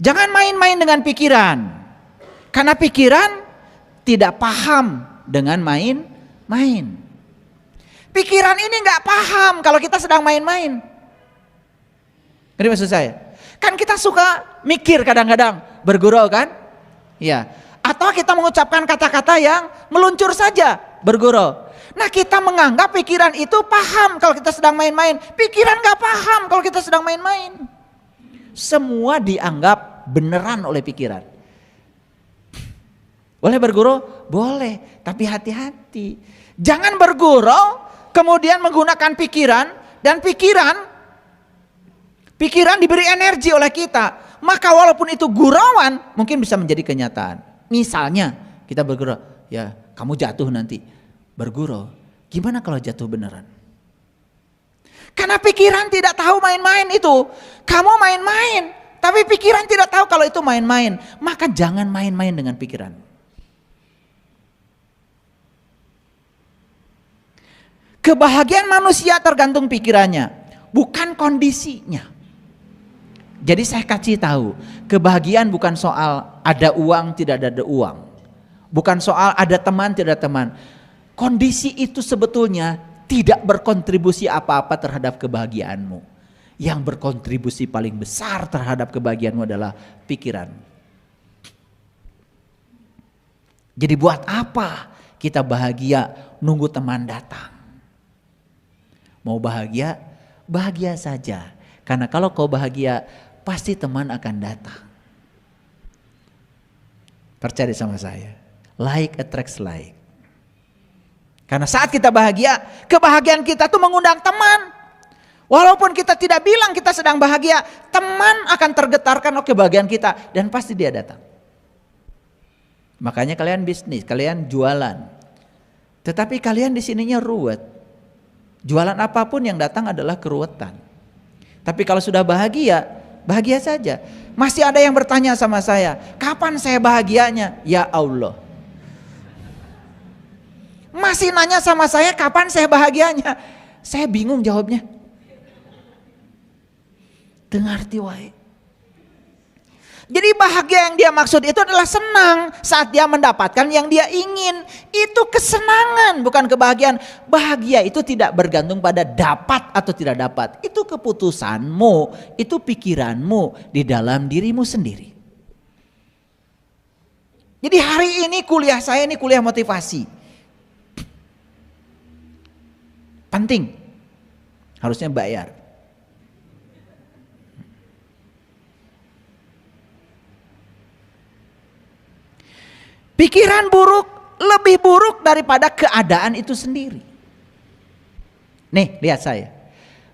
Jangan main-main dengan pikiran. Karena pikiran tidak paham dengan main-main. Pikiran ini nggak paham kalau kita sedang main-main. Ngerti maksud saya? Kan kita suka mikir kadang-kadang, bergurau kan? Ya. Atau kita mengucapkan kata-kata yang meluncur saja, bergurau. Nah, kita menganggap pikiran itu paham kalau kita sedang main-main. Pikiran nggak paham kalau kita sedang main-main. Semua dianggap beneran oleh pikiran. Boleh bergurau? Boleh, tapi hati-hati. Jangan bergurau kemudian menggunakan pikiran, dan pikiran diberi energi oleh kita. Maka walaupun itu gurauan mungkin bisa menjadi kenyataan. Misalnya kita bergurau, ya kamu jatuh nanti. Bergurau, gimana kalau jatuh beneran? Karena pikiran tidak tahu main-main itu. Kamu main-main, tapi pikiran tidak tahu kalau itu main-main. Maka jangan main-main dengan pikiran. Kebahagiaan manusia tergantung pikirannya, bukan kondisinya. Jadi saya kasih tahu, kebahagiaan bukan soal ada uang tidak ada uang. Bukan soal ada teman tidak ada teman. Kondisi itu sebetulnya tidak berkontribusi apa-apa terhadap kebahagiaanmu. Yang berkontribusi paling besar terhadap kebahagiaanmu adalah pikiran. Jadi buat apa kita bahagia nunggu teman datang? Mau bahagia, bahagia saja. Karena kalau kau bahagia, pasti teman akan datang. Percaya sama saya. Like attracts like. Karena saat kita bahagia, kebahagiaan kita tuh mengundang teman. Walaupun kita tidak bilang kita sedang bahagia, teman akan tergetarkan oleh kebahagiaan kita dan pasti dia datang. Makanya kalian bisnis, kalian jualan. Tetapi kalian di sininya ruwet. Jualan apapun yang datang adalah keruwetan. Tapi kalau sudah bahagia, bahagia saja. Masih ada yang bertanya sama saya, kapan saya bahagianya? Ya Allah. Masih nanya sama saya kapan saya bahagianya. Saya bingung jawabnya. Dengarti wae. Jadi bahagia yang dia maksud itu adalah senang saat dia mendapatkan yang dia ingin. Itu kesenangan, bukan kebahagiaan. Bahagia itu tidak bergantung pada dapat atau tidak dapat. Itu keputusanmu, itu pikiranmu di dalam dirimu sendiri. Jadi hari ini kuliah saya ini kuliah motivasi. Penting, harusnya bayar. Pikiran buruk lebih buruk daripada keadaan itu sendiri. Nih, lihat saya.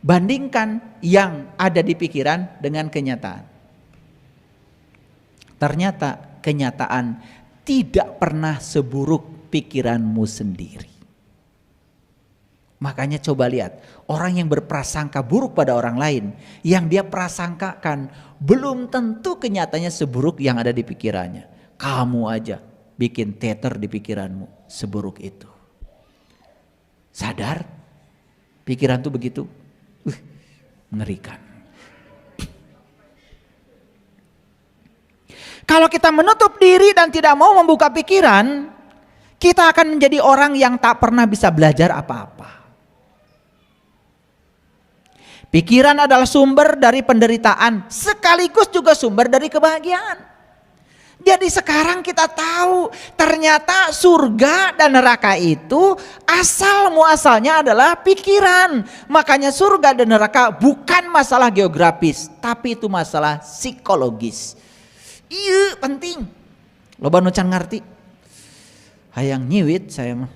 Bandingkan yang ada di pikiran dengan kenyataan. Ternyata kenyataan tidak pernah seburuk pikiranmu sendiri. Makanya coba lihat, orang yang berprasangka buruk pada orang lain, yang dia prasangkakan belum tentu kenyataannya seburuk yang ada di pikirannya. Kamu aja bikin teter di pikiranmu seburuk itu. Sadar? Pikiran tuh begitu mengerikan. Kalau kita menutup diri dan tidak mau membuka pikiran, kita akan menjadi orang yang tak pernah bisa belajar apa-apa. Pikiran adalah sumber dari penderitaan, sekaligus juga sumber dari kebahagiaan. Jadi sekarang kita tahu ternyata surga dan neraka itu asal muasalnya adalah pikiran. Makanya surga dan neraka bukan masalah geografis, tapi itu masalah psikologis. Iya penting. Loba nu can ngarti. Hayang nyiwit saya mah.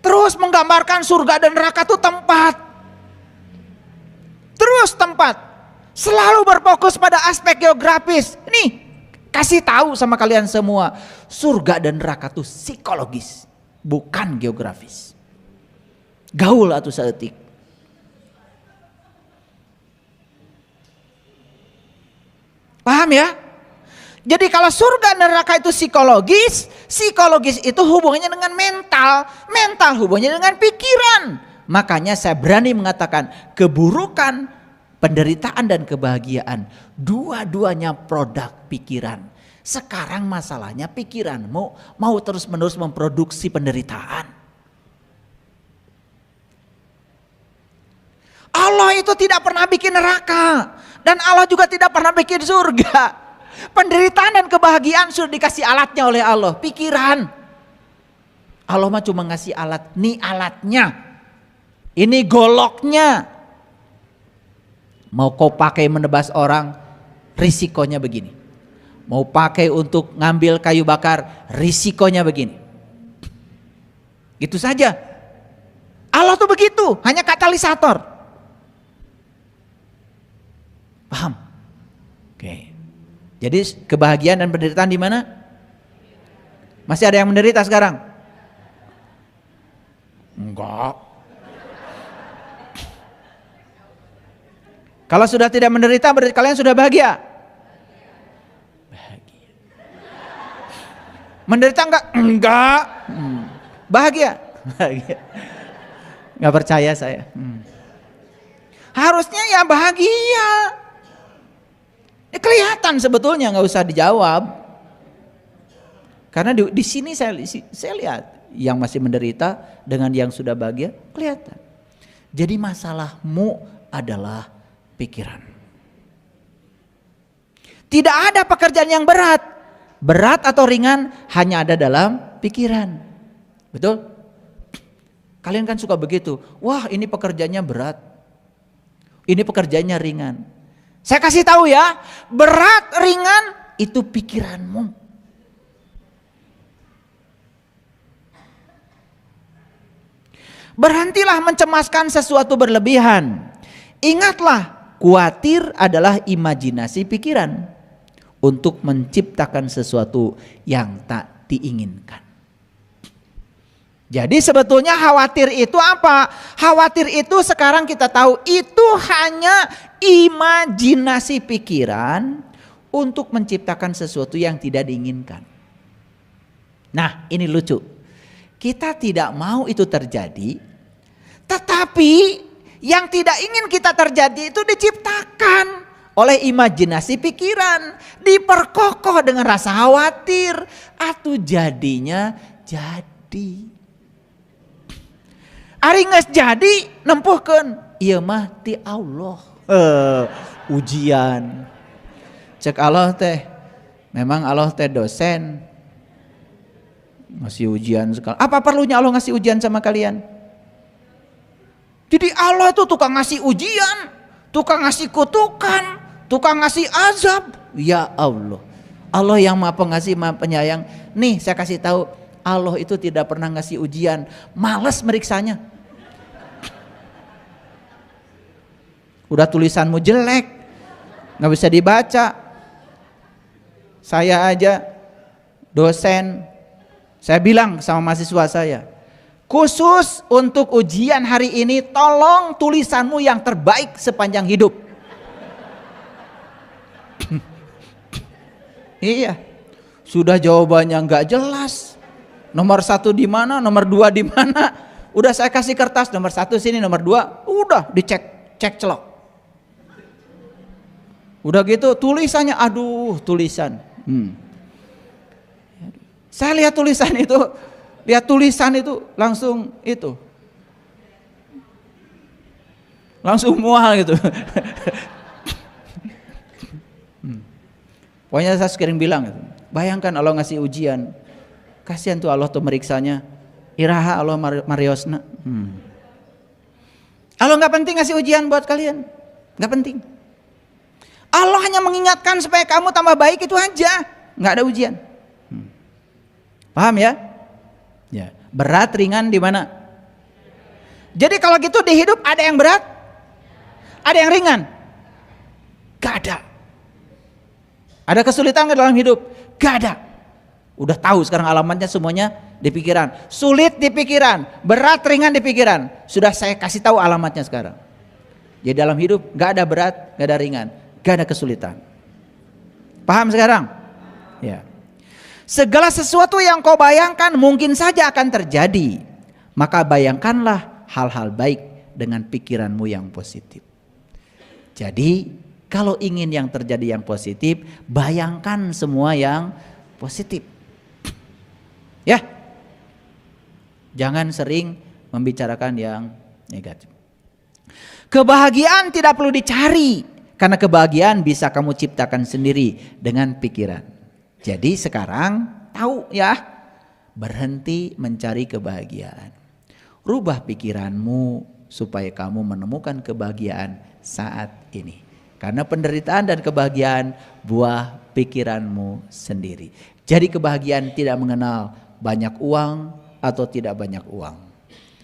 Terus menggambarkan surga dan neraka itu tempat. Terus tempat. Selalu berfokus pada aspek geografis. Nih, kasih tahu sama kalian semua. Surga dan neraka itu psikologis, bukan geografis. Gaul atau saeutik. Paham ya? Jadi kalau surga dan neraka itu psikologis, psikologis itu hubungannya dengan mental, mental hubungannya dengan pikiran. Makanya saya berani mengatakan keburukan Penderitaan dan kebahagiaan, dua-duanya produk pikiran. Sekarang masalahnya pikiranmu mau terus-menerus memproduksi penderitaan. Allah itu tidak pernah bikin neraka. Dan Allah juga tidak pernah bikin surga. Penderitaan dan kebahagiaan sudah dikasih alatnya oleh Allah. Pikiran. Allah mah cuma ngasih alat. Nih alatnya. Ini goloknya. Mau kau pakai menebas orang, risikonya begini. Mau pakai untuk ngambil kayu bakar, risikonya begini. Gitu saja. Allah tuh begitu, hanya katalisator. Paham? Oke. Jadi kebahagiaan dan penderitaan di mana? Masih ada yang menderita sekarang? Enggak. Kalau sudah tidak menderita berarti kalian sudah bahagia. Bahagia. Menderita enggak? Enggak. Bahagia. Bahagia. Enggak percaya saya. Harusnya ya bahagia. Ya kelihatan sebetulnya, nggak usah dijawab. Karena di sini saya lihat yang masih menderita dengan yang sudah bahagia kelihatan. Jadi masalahmu adalah pikiran. Tidak ada pekerjaan yang berat. Berat atau ringan hanya ada dalam pikiran. Betul? Kalian kan suka begitu. Wah, ini pekerjaannya berat. Ini pekerjaannya ringan. Saya kasih tahu ya, berat ringan itu pikiranmu. Berhentilah mencemaskan sesuatu berlebihan. Ingatlah, khawatir adalah imajinasi pikiran untuk menciptakan sesuatu yang tak diinginkan. Jadi sebetulnya khawatir itu apa? Khawatir itu sekarang kita tahu itu hanya imajinasi pikiran untuk menciptakan sesuatu yang tidak diinginkan. Nah, ini lucu. Kita tidak mau itu terjadi, tetapi yang tidak ingin kita terjadi itu diciptakan oleh imajinasi pikiran, diperkokoh dengan rasa khawatir, atau jadinya jadi. Ari geus jadi nempuhkeun, ieu mah ti Allah. Ujian. Cek Allah teh, memang Allah teh dosen. Ngasih ujian sekali. Apa perlunya Allah ngasih ujian sama kalian? Jadi Allah itu tukang ngasih ujian, tukang ngasih kutukan, tukang ngasih azab. Ya Allah. Allah yang Maha Pengasih, Maha Penyayang. Nih saya kasih tahu, Allah itu tidak pernah ngasih ujian, malas meriksanya. Udah tulisanmu jelek, nggak bisa dibaca. Saya aja dosen, saya bilang sama mahasiswa saya, khusus untuk ujian hari ini tolong tulisanmu yang terbaik sepanjang hidup. Iya, sudah jawabannya nggak jelas. Nomor 1 di mana, nomor 2 di mana? Udah saya kasih kertas, nomor 1 sini, nomor 2, udah dicek, cek celok. Udah gitu tulisannya, aduh tulisan. Saya lihat tulisan itu langsung itu. Langsung mual gitu. Pokoknya saya sering bilang gitu. Bayangkan Allah ngasih ujian. Kasihan tuh Allah tuh meriksanya. Iraha Allah Mariosna. Allah gak penting ngasih ujian buat kalian. Gak penting. Allah hanya mengingatkan supaya kamu tambah baik itu aja. Gak ada ujian. Paham ya? Ya. Berat ringan di mana? Jadi kalau gitu di hidup ada yang berat, ada yang ringan. Gak ada. Ada kesulitan gak dalam hidup? Gak ada. Udah tahu sekarang alamatnya semuanya di pikiran. Sulit di pikiran, berat ringan di pikiran. Sudah saya kasih tahu alamatnya sekarang. Jadi dalam hidup gak ada berat, gak ada ringan, gak ada kesulitan. Paham sekarang? Ya. Segala sesuatu yang kau bayangkan mungkin saja akan terjadi. Maka bayangkanlah hal-hal baik dengan pikiranmu yang positif. Jadi kalau ingin yang terjadi yang positif, bayangkan semua yang positif. Ya, jangan sering membicarakan yang negatif. Kebahagiaan tidak perlu dicari, karena kebahagiaan bisa kamu ciptakan sendiri dengan pikiran. Jadi sekarang tahu ya, berhenti mencari kebahagiaan. Rubah pikiranmu supaya kamu menemukan kebahagiaan saat ini. Karena penderitaan dan kebahagiaan buah pikiranmu sendiri. Jadi kebahagiaan tidak mengenal banyak uang atau tidak banyak uang.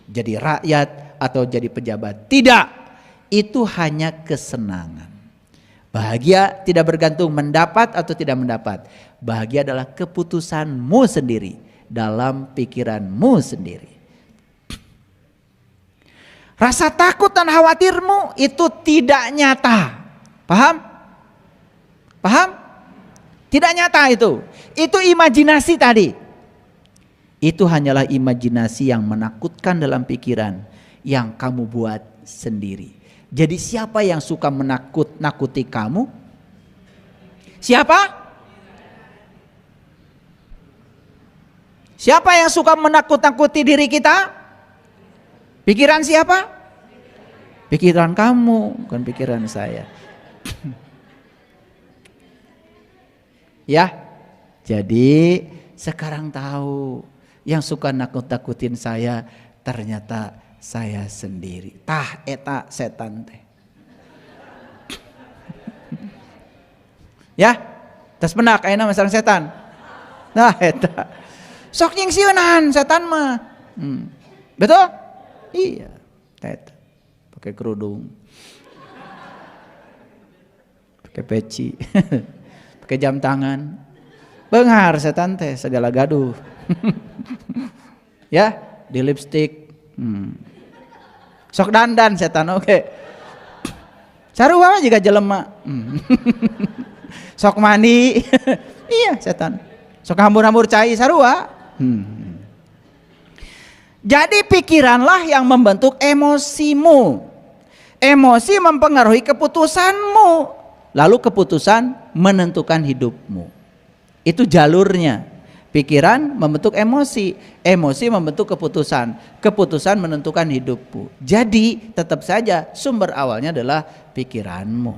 Jadi rakyat atau jadi pejabat. Tidak. Itu hanya kesenangan. Bahagia tidak bergantung mendapat atau tidak mendapat. Bahagia adalah keputusanmu sendiri dalam pikiranmu sendiri. Rasa takut dan khawatirmu itu tidak nyata. Paham? Paham? Tidak nyata itu. Itu imajinasi tadi. Itu hanyalah imajinasi yang menakutkan dalam pikiran yang kamu buat sendiri. Jadi siapa yang suka menakut-nakuti kamu? Siapa? Siapa yang suka menakut-nakuti diri kita? Pikiran siapa? Pikiran kamu, bukan pikiran saya. Ya, jadi sekarang tahu yang suka nakut-nakutin saya ternyata saya sendiri. Tah eta setan teh. Ya, tes benak ayeuna masang setan. Nah eta. Sok nyingsieunan setan mah. Betul? Iya. Eta. Pakai kerudung. Pakai peci. Pakai jam tangan. Beunghar setan teh segala gaduh. Ya, di lipstick. Sok dandan setan oke. Sarua juga jelema. Sok mandi. Iya setan. Sok hambur-hambur cai sarua. Jadi pikiranlah yang membentuk emosimu. Emosi mempengaruhi keputusanmu. Lalu keputusan menentukan hidupmu. Itu jalurnya. Pikiran membentuk emosi. Emosi membentuk keputusan. Keputusan menentukan hidupmu. Jadi tetap saja sumber awalnya adalah pikiranmu.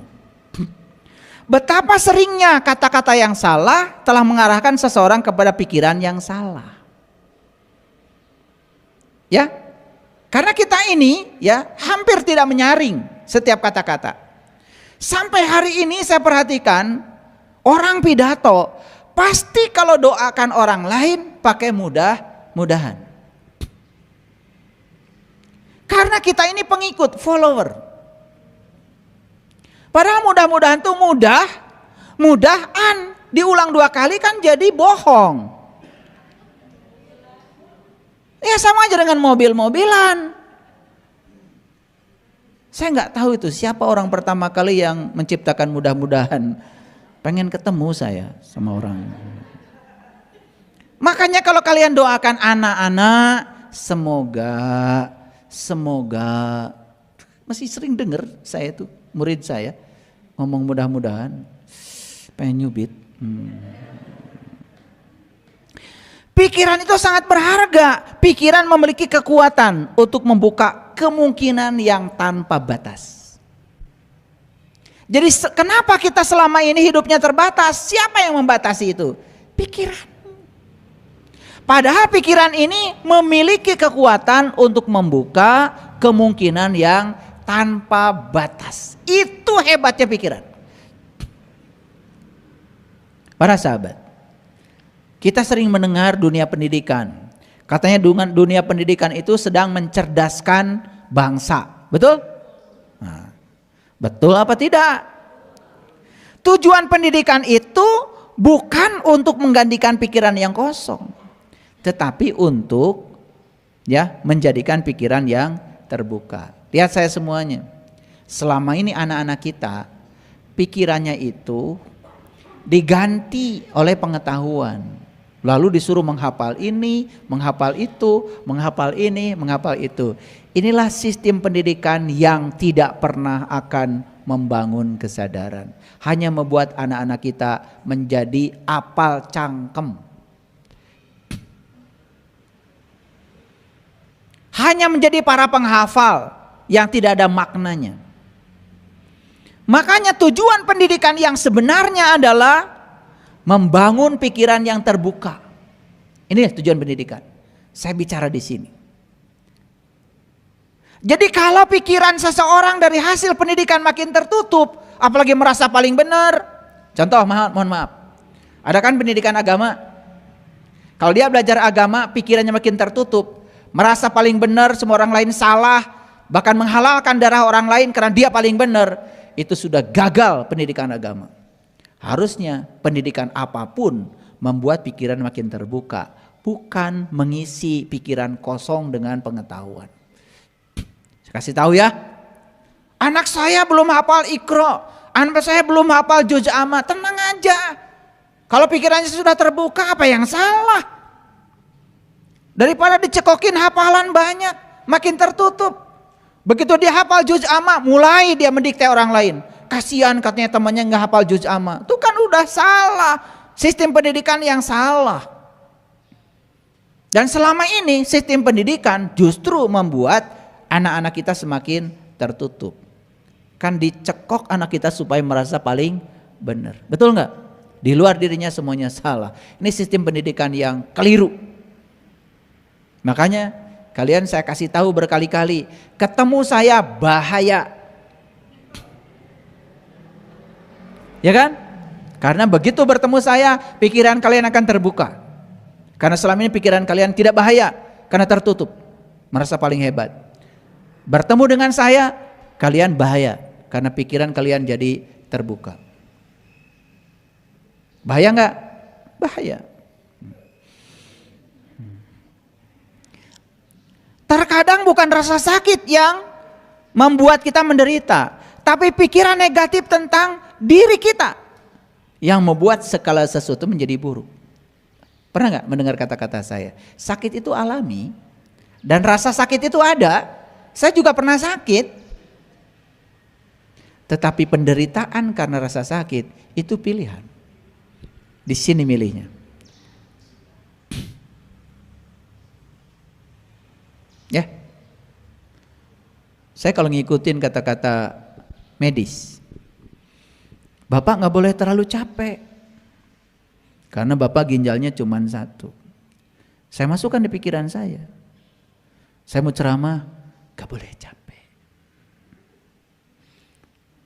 Betapa seringnya kata-kata yang salah telah mengarahkan seseorang kepada pikiran yang salah. Ya, karena kita ini ya hampir tidak menyaring setiap kata-kata. Sampai hari ini saya perhatikan orang pidato pasti kalau doakan orang lain pakai mudah-mudahan. Karena kita ini pengikut, follower. Padahal mudah-mudahan tuh mudahan diulang 2 kali kan jadi bohong. Ya sama aja dengan mobil-mobilan. Saya nggak tahu itu siapa orang pertama kali yang menciptakan mudah-mudahan. Pengen ketemu saya sama orang. Makanya kalau kalian doakan anak-anak, semoga masih sering dengar saya tuh murid saya ngomong mudah-mudahan, pengen nyubit. Pikiran itu sangat berharga. Pikiran memiliki kekuatan untuk membuka kemungkinan yang tanpa batas. Jadi kenapa kita selama ini hidupnya terbatas? Siapa yang membatasi itu? Pikiran. Padahal pikiran ini memiliki kekuatan untuk membuka kemungkinan yang tanpa batas. Itu hebatnya pikiran. Para sahabat, kita sering mendengar dunia pendidikan. Katanya dunia pendidikan itu sedang mencerdaskan bangsa. Betul? Nah, betul apa tidak? Tujuan pendidikan itu bukan untuk menggantikan pikiran yang kosong, tetapi untuk menjadikan pikiran yang terbuka. Lihat saya semuanya. Selama ini anak-anak kita pikirannya itu diganti oleh pengetahuan. Lalu disuruh menghafal ini, menghafal itu, menghafal ini, menghafal itu. Inilah sistem pendidikan yang tidak pernah akan membangun kesadaran. Hanya membuat anak-anak kita menjadi apal cangkem. Hanya menjadi para penghafal yang tidak ada maknanya. Makanya tujuan pendidikan yang sebenarnya adalah membangun pikiran yang terbuka. Ini tujuan pendidikan. Saya bicara di sini. Jadi kalau pikiran seseorang dari hasil pendidikan makin tertutup, apalagi merasa paling benar. Contoh, mohon maaf. Ada kan pendidikan agama. Kalau dia belajar agama, pikirannya makin tertutup, merasa paling benar, semua orang lain salah, bahkan menghalalkan darah orang lain karena dia paling benar, itu sudah gagal pendidikan agama. Harusnya pendidikan apapun membuat pikiran makin terbuka, bukan mengisi pikiran kosong dengan pengetahuan. Saya kasih tahu ya, anak saya belum hafal Iqra, anak saya belum hafal juz amma, tenang aja. Kalau pikirannya sudah terbuka, apa yang salah? Daripada dicekokin hafalan banyak, makin tertutup. Begitu dia hafal juz amma, mulai dia mendikte orang lain. Kasihan katanya temannya nggak hafal juz amma. Itu kan udah salah, sistem pendidikan yang salah. Dan selama ini sistem pendidikan justru membuat anak-anak kita semakin tertutup. Kan dicekok anak kita supaya merasa paling benar. Betul nggak? Di luar dirinya semuanya salah. Ini sistem pendidikan yang keliru. Makanya kalian saya kasih tahu berkali-kali, ketemu saya bahaya. Ya kan? Karena begitu bertemu saya, pikiran kalian akan terbuka. Karena selama ini pikiran kalian tidak bahaya, karena tertutup, merasa paling hebat. Bertemu dengan saya, kalian bahaya karena pikiran kalian jadi terbuka. Bahaya nggak? Bahaya. Terkadang bukan rasa sakit yang membuat kita menderita, tapi pikiran negatif tentang diri kita yang membuat segala sesuatu menjadi buruk. Pernah nggak mendengar kata-kata saya? Sakit itu alami dan rasa sakit itu ada. Saya juga pernah sakit, tetapi penderitaan karena rasa sakit itu pilihan. Di sini milihnya. Ya, saya kalau ngikutin kata-kata medis, Bapak nggak boleh terlalu capek, karena Bapak ginjalnya cuma satu. Saya masukkan di pikiran saya mau ceramah. Gak boleh capek.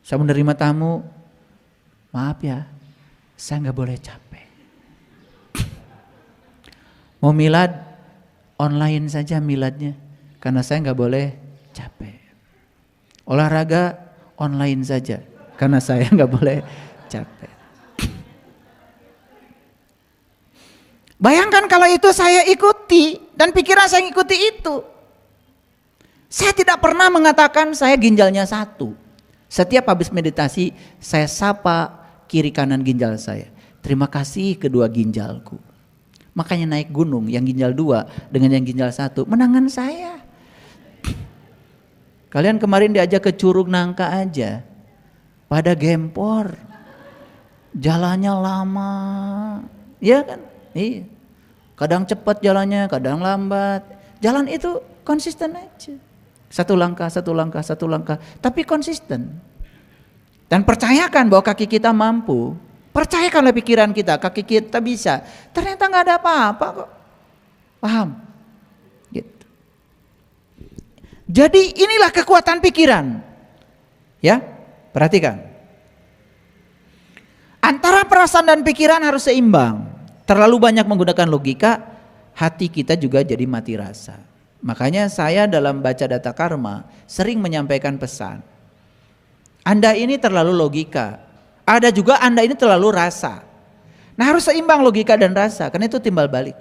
Saya menerima tamu, maaf ya, saya gak boleh capek. Mau milad, online saja miladnya, karena saya gak boleh capek. Olahraga, online saja, karena saya gak boleh capek. Bayangkan kalau itu saya ikuti, dan pikiran saya ikuti itu. Saya tidak pernah mengatakan saya ginjalnya satu. Setiap habis meditasi saya sapa kiri kanan ginjal saya. Terima kasih kedua ginjalku. Makanya naik gunung yang ginjal 2 dengan yang ginjal 1 menangan saya. Kalian kemarin diajak ke Curug Nangka aja. Pada gempor. Jalannya lama. Iya kan? Iya. Kadang cepat jalannya, kadang lambat. Jalan itu konsisten aja. Satu langkah, tapi konsisten. Dan percayakan bahwa kaki kita mampu. Percayakanlah pikiran kita, kaki kita bisa. Ternyata gak ada apa-apa kok. Paham? Gitu. Jadi inilah kekuatan pikiran. Ya, perhatikan. Antara perasaan dan pikiran harus seimbang. Terlalu banyak menggunakan logika, hati kita juga jadi mati rasa. Makanya saya dalam baca data karma sering menyampaikan pesan. Anda ini terlalu logika. Ada juga Anda ini terlalu rasa. Nah harus seimbang logika dan rasa. Karena itu timbal balik.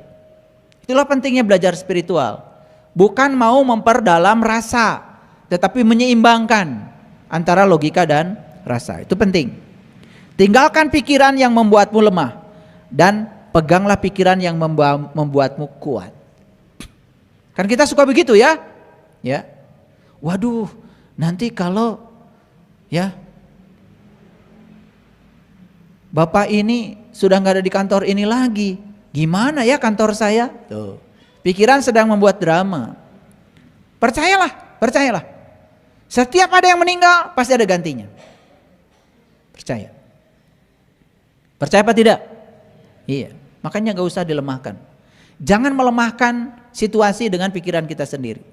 Itulah pentingnya belajar spiritual. Bukan mau memperdalam rasa. Tetapi menyeimbangkan antara logika dan rasa. Itu penting. Tinggalkan pikiran yang membuatmu lemah. Dan peganglah pikiran yang membuatmu kuat. Kan kita suka begitu ya. Ya. Waduh, nanti kalau ya Bapak ini sudah nggak ada di kantor ini lagi. Gimana ya kantor saya? Tuh. Pikiran sedang membuat drama. Percayalah, percayalah. Setiap ada yang meninggal pasti ada gantinya. Percaya. Percaya apa tidak? Iya. Makanya gak usah dilemahkan. Jangan melemahkan situasi dengan pikiran kita sendiri.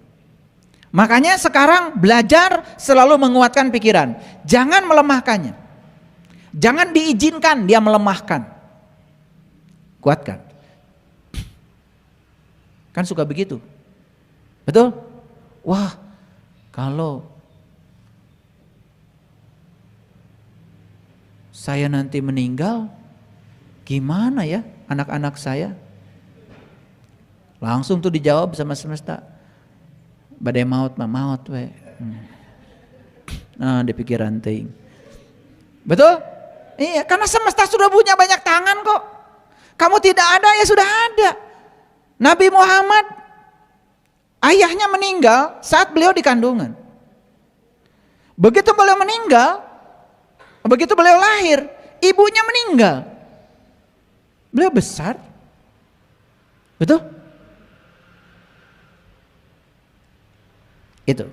Makanya sekarang belajar selalu menguatkan pikiran. Jangan melemahkannya. Jangan diizinkan dia melemahkan. Kuatkan. Kan suka begitu. Betul? Wah, kalau saya nanti meninggal, gimana ya anak-anak saya? Langsung tuh dijawab sama semesta. Badai maut mah maut we. Nah, di pikiran ting. Betul? Iya, karena semesta sudah punya banyak tangan kok. Kamu tidak ada ya sudah ada. Nabi Muhammad ayahnya meninggal saat beliau di kandungan. Begitu beliau meninggal, begitu beliau lahir, ibunya meninggal. Beliau besar. Betul? Itu.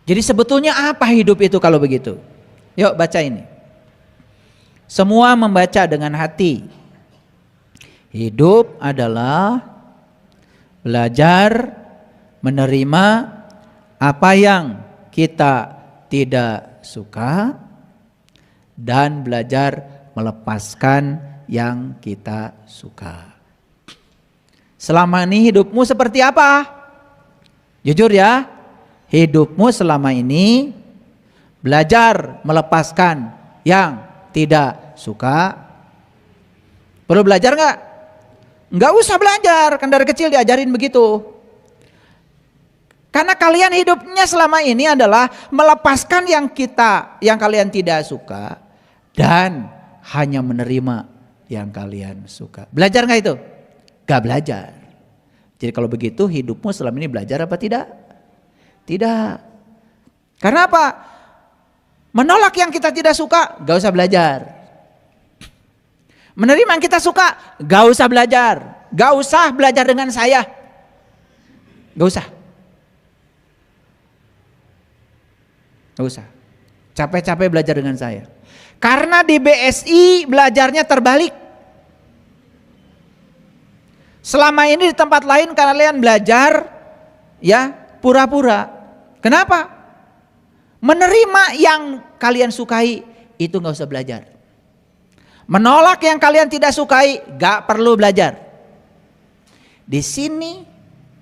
Jadi sebetulnya apa hidup itu kalau begitu? Yuk baca ini. Semua membaca dengan hati. Hidup adalah belajar menerima apa yang kita tidak suka dan belajar melepaskan yang kita suka. Selama ini hidupmu seperti apa? Jujur ya, hidupmu selama ini belajar melepaskan yang tidak suka. Perlu belajar gak? Gak usah belajar, kan dari kecil diajarin begitu. Karena kalian hidupnya selama ini adalah melepaskan yang kalian tidak suka dan hanya menerima yang kalian suka. Belajar gak itu? Gak belajar. Jadi kalau begitu hidupmu selama ini belajar apa tidak? Tidak. Karena apa? Menolak yang kita tidak suka, gak usah belajar. Menerima yang kita suka, gak usah belajar. Gak usah belajar dengan saya. Gak usah. Gak usah. Capek-capek belajar dengan saya. Karena di BSI belajarnya terbalik. Selama ini di tempat lain kalian belajar ya pura-pura. Kenapa? Menerima yang kalian sukai itu gak usah belajar. Menolak yang kalian tidak sukai gak perlu belajar. Di sini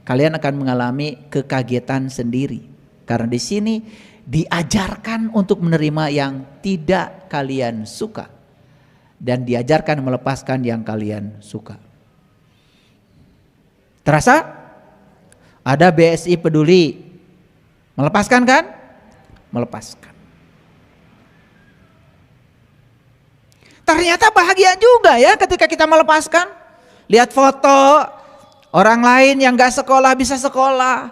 kalian akan mengalami kekagetan sendiri. Karena di sini diajarkan untuk menerima yang tidak kalian suka. Dan diajarkan melepaskan yang kalian suka. Terasa? Ada BSI peduli. Melepaskan kan? Melepaskan. Ternyata bahagia juga ya ketika kita melepaskan. Lihat foto orang lain yang gak sekolah bisa sekolah.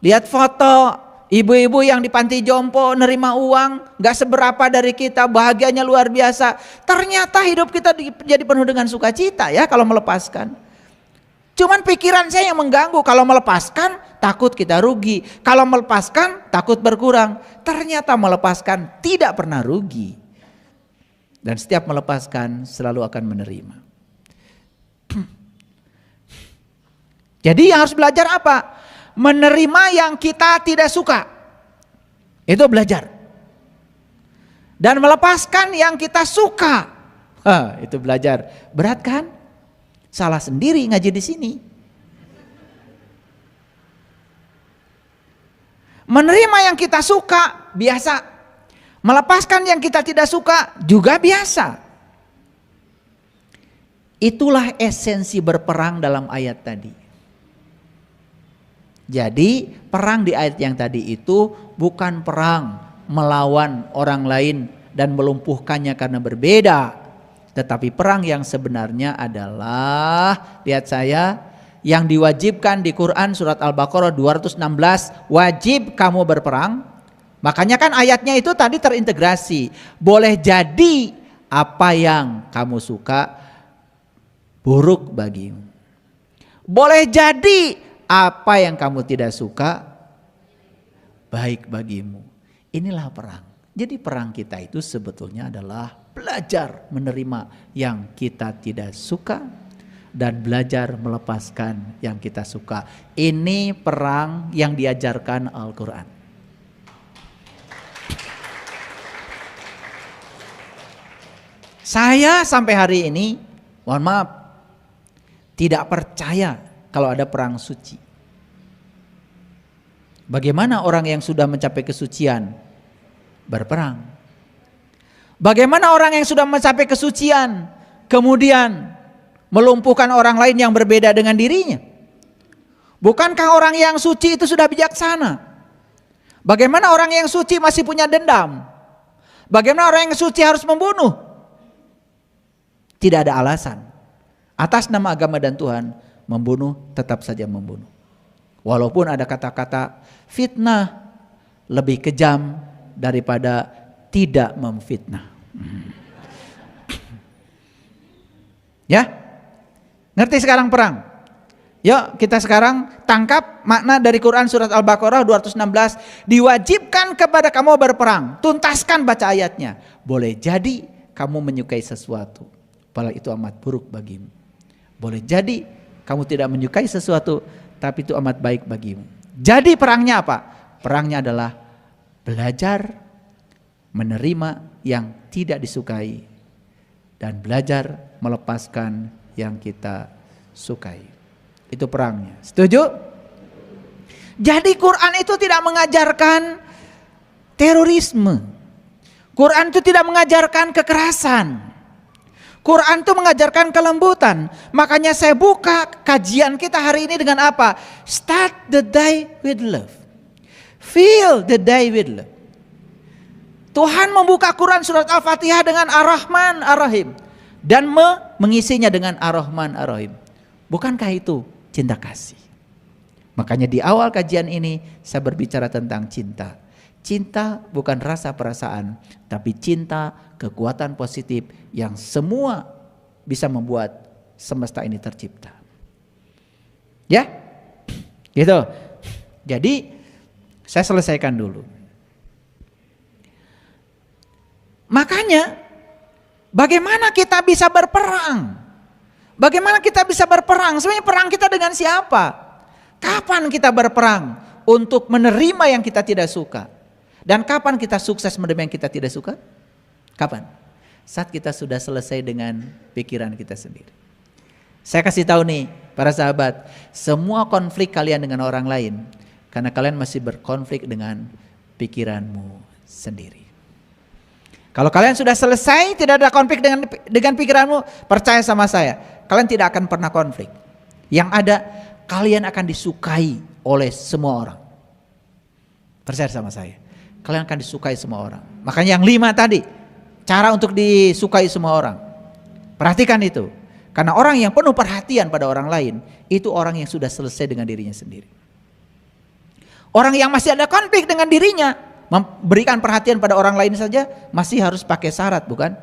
Lihat foto ibu-ibu yang di panti jompo nerima uang gak seberapa dari kita, bahagianya luar biasa. Ternyata hidup kita jadi penuh dengan sukacita ya kalau melepaskan. Cuman pikiran saya yang mengganggu, kalau melepaskan takut kita rugi, kalau melepaskan takut berkurang. Ternyata melepaskan tidak pernah rugi. Dan setiap melepaskan selalu akan menerima. Jadi yang harus belajar apa? Menerima yang kita tidak suka. Itu belajar. Dan melepaskan yang kita suka. Itu belajar. Berat kan? Salah sendiri ngaji di sini. Menerima yang kita suka biasa. Melepaskan yang kita tidak suka juga biasa. Itulah esensi berperang dalam ayat tadi. Jadi perang di ayat yang tadi itu bukan perang melawan orang lain dan melumpuhkannya karena berbeda. Tetapi perang yang sebenarnya adalah, lihat saya, yang diwajibkan di Quran surat Al-Baqarah 216, wajib kamu berperang. Makanya kan ayatnya itu tadi terintegrasi. Boleh jadi apa yang kamu suka buruk bagimu. Boleh jadi apa yang kamu tidak suka baik bagimu. Inilah perang. Jadi perang kita itu sebetulnya adalah belajar menerima yang kita tidak suka dan belajar melepaskan yang kita suka. Ini perang yang diajarkan Al-Quran. Saya sampai hari ini, mohon maaf, tidak percaya kalau ada perang suci. Bagaimana orang yang sudah mencapai kesucian berperang? Bagaimana orang yang sudah mencapai kesucian kemudian melumpuhkan orang lain yang berbeda dengan dirinya? Bukankah orang yang suci itu sudah bijaksana? Bagaimana orang yang suci masih punya dendam? Bagaimana orang yang suci harus membunuh? Tidak ada alasan. Atas nama agama dan Tuhan, membunuh tetap saja membunuh. Walaupun ada kata-kata fitnah lebih kejam daripada tidak memfitnah. Ya, ngerti sekarang perang? Yuk kita sekarang tangkap makna dari Quran surat Al-Baqarah 216. Diwajibkan kepada kamu berperang. Tuntaskan baca ayatnya. Boleh jadi kamu menyukai sesuatu, padahal itu amat buruk bagimu. Boleh jadi kamu tidak menyukai sesuatu, tapi itu amat baik bagimu. Jadi perangnya apa? Perangnya adalah belajar menerima yang tidak disukai dan belajar melepaskan yang kita sukai. Itu perangnya. Setuju? Jadi Quran itu tidak mengajarkan terorisme. Quran itu tidak mengajarkan kekerasan. Quran itu mengajarkan kelembutan. Makanya saya buka kajian kita hari ini dengan apa? Start the day with love. Feel the day with love. Tuhan membuka Quran surat Al-Fatihah dengan Ar-Rahman Ar-Rahim. Dan mengisinya dengan Ar-Rahman Ar-Rahim. Bukankah itu cinta kasih? Makanya di awal kajian ini saya berbicara tentang cinta. Cinta bukan rasa perasaan, tapi cinta kekuatan positif yang semua bisa membuat semesta ini tercipta. Ya, gitu. Jadi saya selesaikan dulu. Makanya bagaimana kita bisa berperang? Bagaimana kita bisa berperang? Sebenarnya perang kita dengan siapa? Kapan kita berperang untuk menerima yang kita tidak suka? Dan kapan kita sukses menerima yang kita tidak suka? Kapan? Saat kita sudah selesai dengan pikiran kita sendiri. Saya kasih tahu nih para sahabat, semua konflik kalian dengan orang lain karena kalian masih berkonflik dengan pikiranmu sendiri. Kalau kalian sudah selesai, tidak ada konflik dengan pikiranmu, percaya sama saya, kalian tidak akan pernah konflik. Yang ada, kalian akan disukai oleh semua orang. Percaya sama saya, kalian akan disukai semua orang. Makanya yang 5 tadi, cara untuk disukai semua orang. Perhatikan itu. Karena orang yang penuh perhatian pada orang lain, itu orang yang sudah selesai dengan dirinya sendiri. Orang yang masih ada konflik dengan dirinya, memberikan perhatian pada orang lain saja, masih harus pakai syarat, bukan?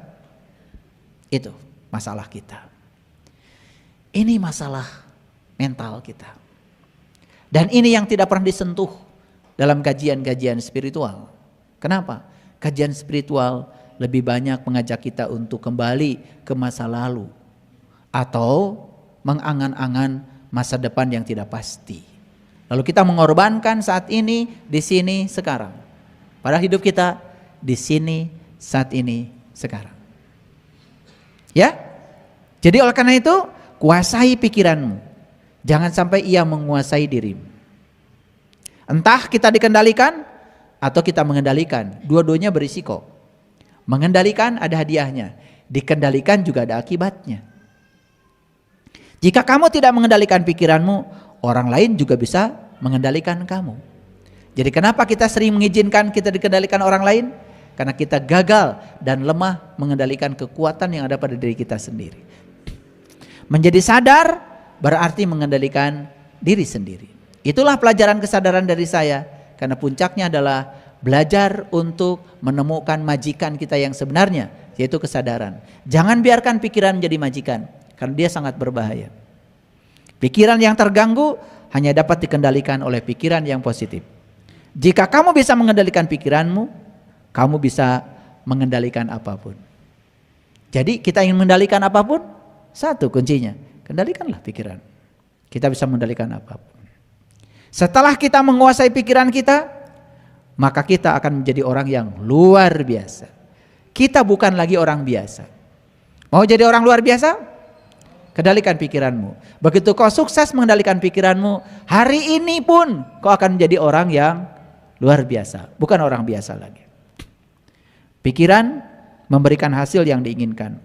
Itu masalah kita. Ini masalah mental kita. Dan ini yang tidak pernah disentuh dalam kajian-kajian spiritual. Kenapa? Kajian spiritual lebih banyak mengajak kita untuk kembali ke masa lalu atau mengangan-angan masa depan yang tidak pasti. Lalu kita mengorbankan saat ini, di sini, sekarang. Padahal hidup kita di sini, saat ini, sekarang. Ya? Jadi oleh karena itu, kuasai pikiranmu. Jangan sampai ia menguasai dirimu. Entah kita dikendalikan atau kita mengendalikan. Dua-duanya berisiko. Mengendalikan ada hadiahnya. Dikendalikan juga ada akibatnya. Jika kamu tidak mengendalikan pikiranmu, orang lain juga bisa mengendalikan kamu. Jadi kenapa kita sering mengizinkan kita dikendalikan orang lain? Karena kita gagal dan lemah mengendalikan kekuatan yang ada pada diri kita sendiri. Menjadi sadar berarti mengendalikan diri sendiri. Itulah pelajaran kesadaran dari saya, karena puncaknya adalah belajar untuk menemukan majikan kita yang sebenarnya, yaitu kesadaran. Jangan biarkan pikiran menjadi majikan, karena dia sangat berbahaya. Pikiran yang terganggu hanya dapat dikendalikan oleh pikiran yang positif. Jika kamu bisa mengendalikan pikiranmu, kamu bisa mengendalikan apapun. Jadi kita ingin mengendalikan apapun, satu kuncinya, kendalikanlah pikiran. Kita bisa mengendalikan apapun. Setelah kita menguasai pikiran kita, maka kita akan menjadi orang yang luar biasa. Kita bukan lagi orang biasa. Mau jadi orang luar biasa? Kendalikan pikiranmu. Begitu kau sukses mengendalikan pikiranmu, hari ini pun kau akan menjadi orang yang luar biasa, bukan orang biasa lagi. Pikiran memberikan hasil yang diinginkan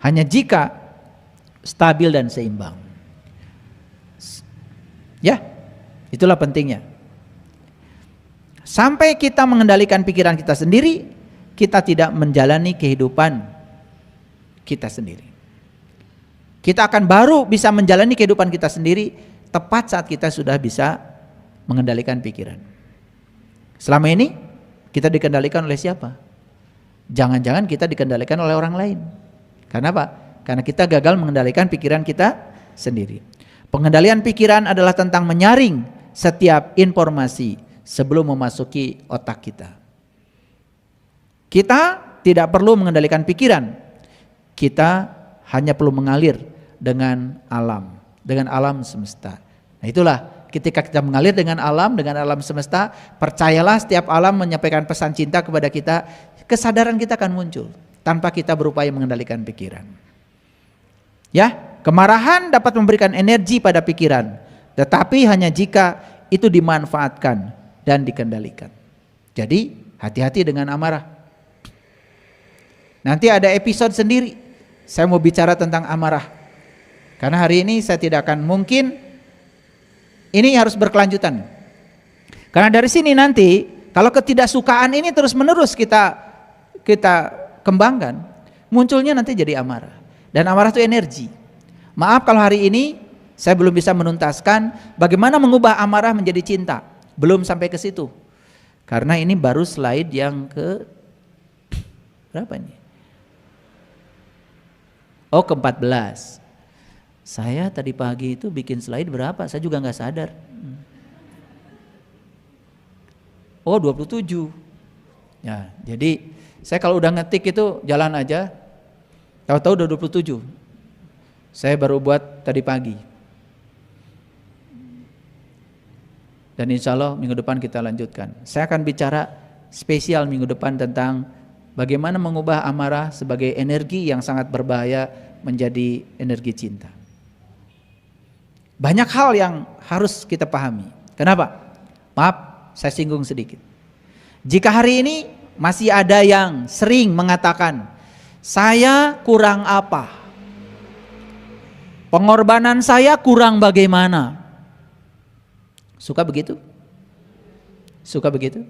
hanya jika stabil dan seimbang. Ya, itulah pentingnya. Sampai kita mengendalikan pikiran kita sendiri, kita tidak menjalani kehidupan kita sendiri. Kita akan baru bisa menjalani kehidupan kita sendiri tepat saat kita sudah bisa mengendalikan pikiran. Selama ini kita dikendalikan oleh siapa? Jangan-jangan kita dikendalikan oleh orang lain. Karena apa? Karena kita gagal mengendalikan pikiran kita sendiri. Pengendalian pikiran adalah tentang menyaring setiap informasi sebelum memasuki otak kita. Kita tidak perlu mengendalikan pikiran. Kita hanya perlu mengalir dengan alam semesta. Nah, itulah ketika kita mengalir dengan alam semesta, percayalah setiap alam menyampaikan pesan cinta kepada kita, kesadaran kita akan muncul tanpa kita berupaya mengendalikan pikiran. Ya, kemarahan dapat memberikan energi pada pikiran, tetapi hanya jika itu dimanfaatkan dan dikendalikan. Jadi, hati-hati dengan amarah. Nanti ada episode sendiri, saya mau bicara tentang amarah. Karena hari ini saya tidak akan mungkin, ini harus berkelanjutan. Karena dari sini nanti, kalau ketidaksukaan ini terus menerus kita kembangkan, munculnya nanti jadi amarah. Dan amarah itu energi. Maaf kalau hari ini saya belum bisa menuntaskan bagaimana mengubah amarah menjadi cinta. Belum sampai ke situ. Karena ini baru slide yang ke berapa ini? Oh, ke-14. Saya tadi pagi itu bikin slide berapa? Saya juga nggak sadar. Oh, 27. Ya, jadi saya kalau udah ngetik itu jalan aja. Tahu-tahu udah 27. Saya baru buat tadi pagi. Dan insya Allah minggu depan kita lanjutkan. Saya akan bicara spesial minggu depan tentang bagaimana mengubah amarah sebagai energi yang sangat berbahaya menjadi energi cinta. Banyak hal yang harus kita pahami. Kenapa? Maaf, saya singgung sedikit. Jika hari ini masih ada yang sering mengatakan, saya kurang apa? Pengorbanan saya kurang bagaimana? Suka begitu? Suka begitu?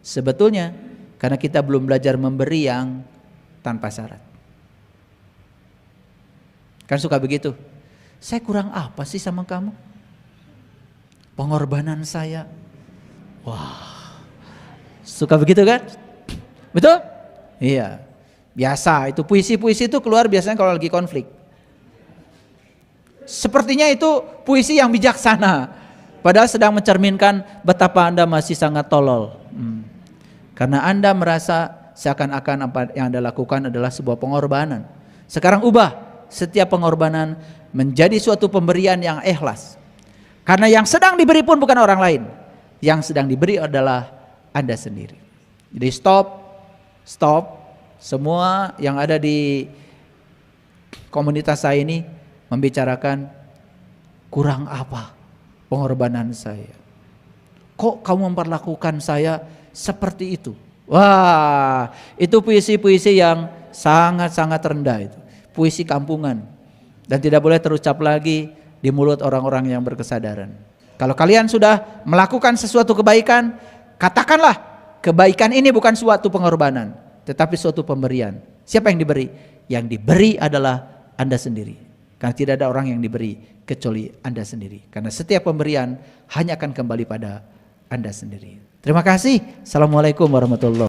Sebetulnya karena kita belum belajar memberi yang tanpa syarat. Kan suka begitu? Saya kurang apa sih sama kamu? Pengorbanan saya. Wah. Suka begitu kan? Betul? Iya. Biasa itu puisi-puisi itu keluar biasanya kalau lagi konflik. Sepertinya itu puisi yang bijaksana. Padahal sedang mencerminkan betapa Anda masih sangat tolol. Karena Anda merasa seakan-akan apa yang Anda lakukan adalah sebuah pengorbanan. Sekarang ubah setiap pengorbanan menjadi suatu pemberian yang ikhlas. Karena yang sedang diberi pun bukan orang lain. Yang sedang diberi adalah Anda sendiri. Jadi stop. Semua yang ada di komunitas saya ini membicarakan kurang apa pengorbanan saya. Kok kamu memperlakukan saya seperti itu? Wah, itu puisi-puisi yang sangat-sangat rendah itu. Puisi kampungan. Dan tidak boleh terucap lagi di mulut orang-orang yang berkesadaran. Kalau kalian sudah melakukan sesuatu kebaikan, katakanlah kebaikan ini bukan suatu pengorbanan, tetapi suatu pemberian. Siapa yang diberi? Yang diberi adalah Anda sendiri. Karena tidak ada orang yang diberi kecuali Anda sendiri. Karena setiap pemberian hanya akan kembali pada Anda sendiri. Terima kasih. Assalamualaikum warahmatullahi wabarakatuh.